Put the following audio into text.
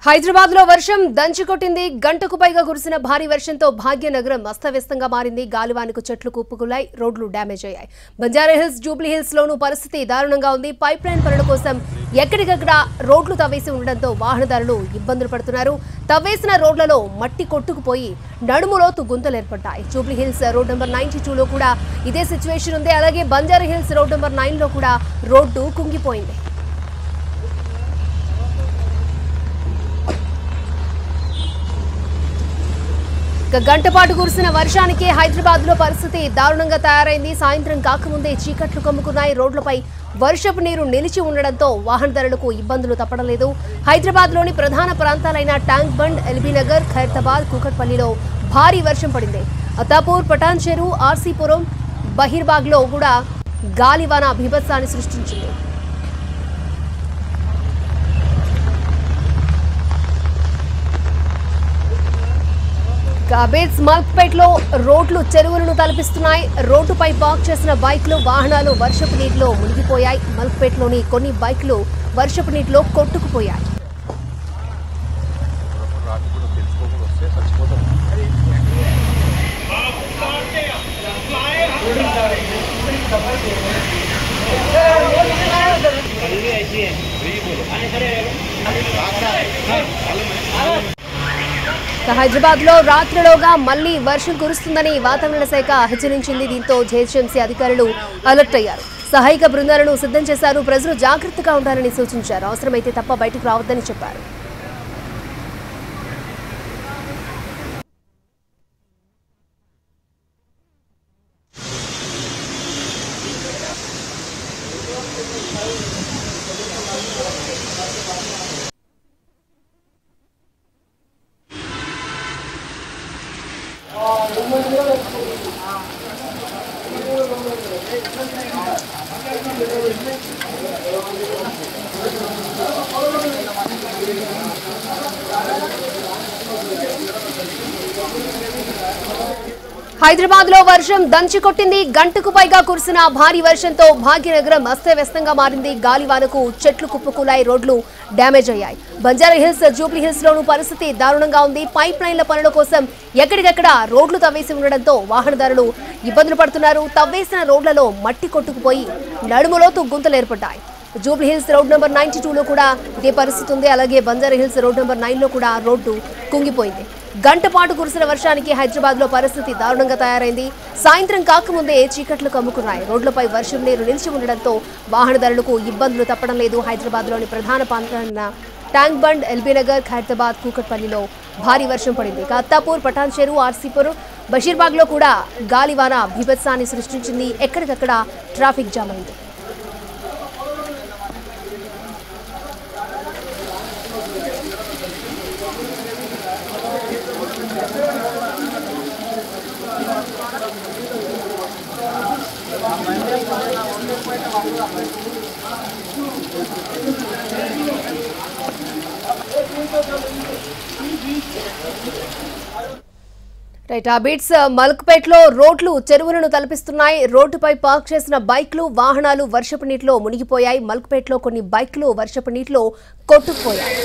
హైదరాబాద్ లో వర్షం దంచుకొట్టింది. గంటకు పైగా కురిసిన భారీ వర్షంతో భాగ్యనగరం అస్తవ్యస్తంగా మారింది. గాలివానకు చెట్లు కుప్పకూలాయి, రోడ్లు డ్యామేజ్ అయ్యాయి. బంజారాహిల్స్, జూబ్లీ హిల్స్ లోనూ పరిస్థితి దారుణంగా ఉంది. పైప్ లైన్ పనుల కోసం ఎక్కడికక్కడ రోడ్లు తవ్వేసి ఉండడంతో వాహనదారులు ఇబ్బందులు పడుతున్నారు. తవ్వేసిన రోడ్లలో మట్టి కొట్టుకుపోయి నడుములోతు గుంతలు ఏర్పడ్డాయి. జూబ్లీ హిల్స్ రోడ్ నెంబర్ 92లో కూడా ఇదే సిచ్యువేషన్ ఉంది. అలాగే బంజారాహిల్స్ రోడ్ నెంబర్ 9లో కూడా రోడ్డు కుంగిపోయింది. గంట పాటు కురిసిన వర్షానికి హైదరాబాద్ లో పరిస్థితి దారుణంగా తయారైంది. సాయంత్రం కాకముందే చీకట్లు కమ్ముకున్నాయి. రోడ్లపై వర్షపు నీరు నిలిచి ఉండడంతో వాహనదారులకు ఇబ్బందులు తప్పడం లేదు. హైదరాబాద్ లోని ప్రధాన ప్రాంతాలైన ట్యాంక్ బండ్, ఎల్బీ నగర్, ఖైరతాబాద్, కూకట్పల్లిలో భారీ వర్షం పడింది. అత్తాపూర్, పటాన్ చెరు, ఆర్సీపురం, బహీర్బాగ్ లో కూడా గాలివాన బీభత్సాన్ని సృష్టించింది. కాబేజ్ మల్క్పేట్లో రోడ్లు చెరువులను తలపిస్తున్నాయి. రోడ్డుపై పార్క్ చేసిన బైక్లు, వాహనాలు వర్షపు నీటిలో మునిగిపోయాయి. మల్క్పేట్లోని కొన్ని బైక్లు వర్షపు నీటిలో కొట్టుకుపోయాయి. హైదరాబాద్ లో రాత్రిలోగా మళ్లీ వర్షం కురుస్తుందని వాతావరణ శాఖ హెచ్చరించింది. దీంతో జీహెచ్ఎంసీ అధికారులు అలర్ట్ అయ్యారు. సహాయక బృందాలను సిద్ధం చేశారు. ప్రజలు జాగ్రత్తగా ఉండాలని సూచించారు. అవసరమైతే తప్ప బయటకు రావద్దని చెప్పారు. హైదరాబాద్ లో వర్షం దంచుకొట్టింది. గంటకు పైగా కురిసిన భారీ వర్షంతో భాగ్యనగరం అస్తవ్యస్తంగా మారింది. గాలివానకు చెట్లు కుప్పకూలాయి, రోడ్లు డ్యామేజ్ అయ్యాయి. బంజారాహిల్స్, జూబ్లీ హిల్స్ లోనూ పరిస్థితి దారుణంగా ఉంది. పైప్ లైన్ల పనుల కోసం ఎక్కడికక్కడ రోడ్లు తవ్వేసి ఉండడంతో వాహనదారులు ఇబ్బందులు పడుతున్నారు. తవ్వేసిన రోడ్లలో మట్టి కొట్టుకుపోయి నడుములోతు గుంతలు ఏర్పడ్డాయి. జూబ్లీ హిల్స్ రోడ్ నెంబర్ 92లో కూడా ఇదే పరిస్థితి ఉంది. అలాగే బంజారాహిల్స్ రోడ్ నెంబర్ 9లో కూడా రోడ్డు కుంగిపోయింది. గంట పాటు కురిసిన వర్షానికి హైదరాబాద్ లో పరిస్థితి దారుణంగా తయారైంది. సాయంత్రం కాకముందే చీకట్లు కమ్ముకున్నాయి. రోడ్లపై వర్షం నీరు నిలిచి ఉండడంతో వాహనదారులకు ఇబ్బందులు తప్పడం లేదు. హైదరాబాద్ లోని ప్రధాన ప్రాంతాలైన ట్యాంక్ బండ్, ఎల్బీ నగర్, ఖైరతాబాద్, కూకట్పల్లిలో భారీ వర్షం పడింది. అత్తాపూర్, పటాన్ చెరు, ఆర్సీపురం, బషీర్బాగ్ లో కూడా గాలివాన బీభత్సాన్ని సృష్టించింది. ఎక్కడికక్కడ ట్రాఫిక్ జామ్ అయింది. రైట్, ఆ బీట్స్ మల్క్పేట్లో రోడ్లు చెరువులను తలపిస్తున్నాయి. రోడ్డుపై పార్క్ చేసిన బైక్లు, వాహనాలు వర్షపు నీటిలో మునిగిపోయాయి. మల్క్పేట్లో కొన్ని బైక్లు వర్షపు నీటిలో కొట్టుకుపోయాయి.